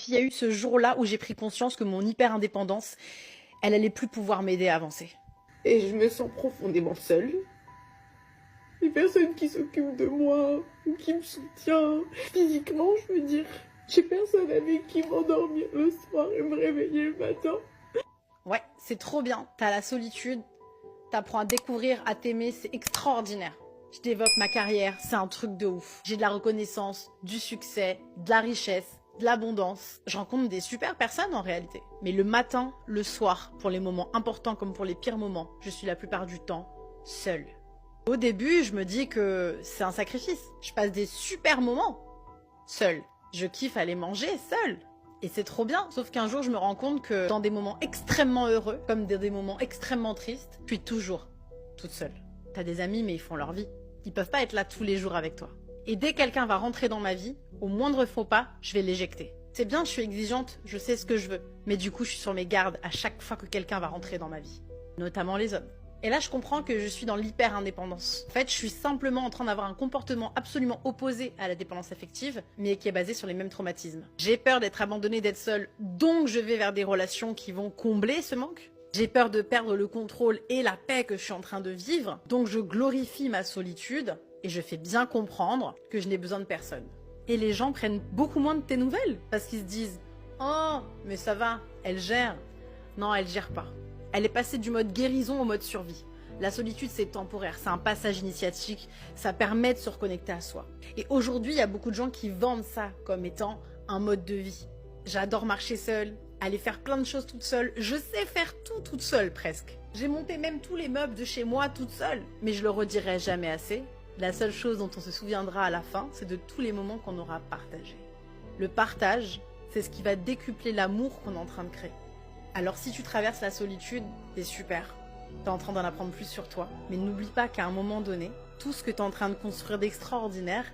il y a eu ce jour-là où j'ai pris conscience que mon hyper-indépendance, elle allait plus pouvoir m'aider à avancer. Et je me sens profondément seule. Les personnes qui s'occupent de moi ou qui me soutiennent physiquement, je veux dire. J'ai personne avec qui m'endormir le soir et me réveiller le matin. Ouais, c'est trop bien. T'as la solitude, t'apprends à découvrir, à t'aimer, c'est extraordinaire. Je développe ma carrière, c'est un truc de ouf. J'ai de la reconnaissance, du succès, de la richesse, de l'abondance. Je rencontre des super personnes en réalité. Mais le matin, le soir, pour les moments importants comme pour les pires moments, je suis la plupart du temps seule. Au début, je me dis que c'est un sacrifice. Je passe des super moments seule. Je kiffe aller manger seule. Et c'est trop bien, sauf qu'un jour je me rends compte que dans des moments extrêmement heureux, comme dans des moments extrêmement tristes, je suis toujours toute seule. T'as des amis mais ils font leur vie. Ils peuvent pas être là tous les jours avec toi. Et dès que quelqu'un va rentrer dans ma vie, au moindre faux pas, je vais l'éjecter. C'est bien, je suis exigeante, je sais ce que je veux, mais du coup je suis sur mes gardes à chaque fois que quelqu'un va rentrer dans ma vie. Notamment les hommes. Et là, je comprends que je suis dans l'hyper-indépendance. En fait, je suis simplement en train d'avoir un comportement absolument opposé à la dépendance affective, mais qui est basé sur les mêmes traumatismes. J'ai peur d'être abandonnée, d'être seule, donc je vais vers des relations qui vont combler ce manque. J'ai peur de perdre le contrôle et la paix que je suis en train de vivre, donc je glorifie ma solitude, et je fais bien comprendre que je n'ai besoin de personne. Et les gens prennent beaucoup moins de tes nouvelles, parce qu'ils se disent « Oh, mais ça va, elle gère. » Non, elle gère pas. Elle est passée du mode guérison au mode survie. La solitude, c'est temporaire, c'est un passage initiatique, ça permet de se reconnecter à soi. Et aujourd'hui, il y a beaucoup de gens qui vendent ça comme étant un mode de vie. J'adore marcher seule, aller faire plein de choses toute seule, je sais faire tout toute seule presque. J'ai monté même tous les meubles de chez moi toute seule, mais je le redirai jamais assez. La seule chose dont on se souviendra à la fin, c'est de tous les moments qu'on aura partagés. Le partage, c'est ce qui va décupler l'amour qu'on est en train de créer. Alors si tu traverses la solitude, c'est super. T'es en train d'en apprendre plus sur toi. Mais n'oublie pas qu'à un moment donné, tout ce que t'es en train de construire d'extraordinaire,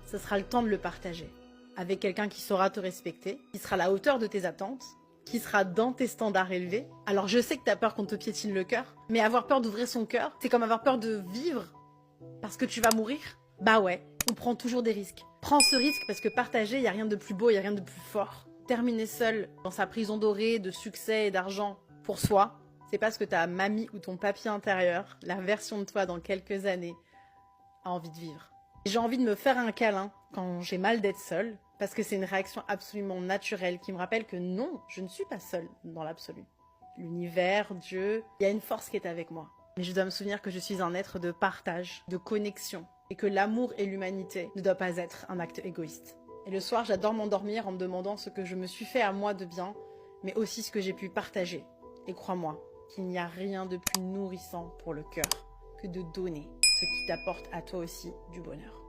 ce sera le temps de le partager. Avec quelqu'un qui saura te respecter, qui sera à la hauteur de tes attentes, qui sera dans tes standards élevés. Alors je sais que t'as peur qu'on te piétine le cœur, mais avoir peur d'ouvrir son cœur, c'est comme avoir peur de vivre parce que tu vas mourir. Bah ouais, on prend toujours des risques. Prends ce risque parce que partager, y a rien de plus beau, y a rien de plus fort. Terminer seul dans sa prison dorée de succès et d'argent pour soi, c'est parce que ta mamie ou ton papy intérieur, la version de toi dans quelques années, a envie de vivre. J'ai envie de me faire un câlin quand j'ai mal d'être seule, parce que c'est une réaction absolument naturelle qui me rappelle que non, je ne suis pas seule dans l'absolu. L'univers, Dieu, il y a une force qui est avec moi. Mais je dois me souvenir que je suis un être de partage, de connexion, et que l'amour et l'humanité ne doivent pas être un acte égoïste. Et le soir, j'adore m'endormir en me demandant ce que je me suis fait à moi de bien, mais aussi ce que j'ai pu partager. Et crois-moi, qu'il n'y a rien de plus nourrissant pour le cœur que de donner ce qui t'apporte à toi aussi du bonheur.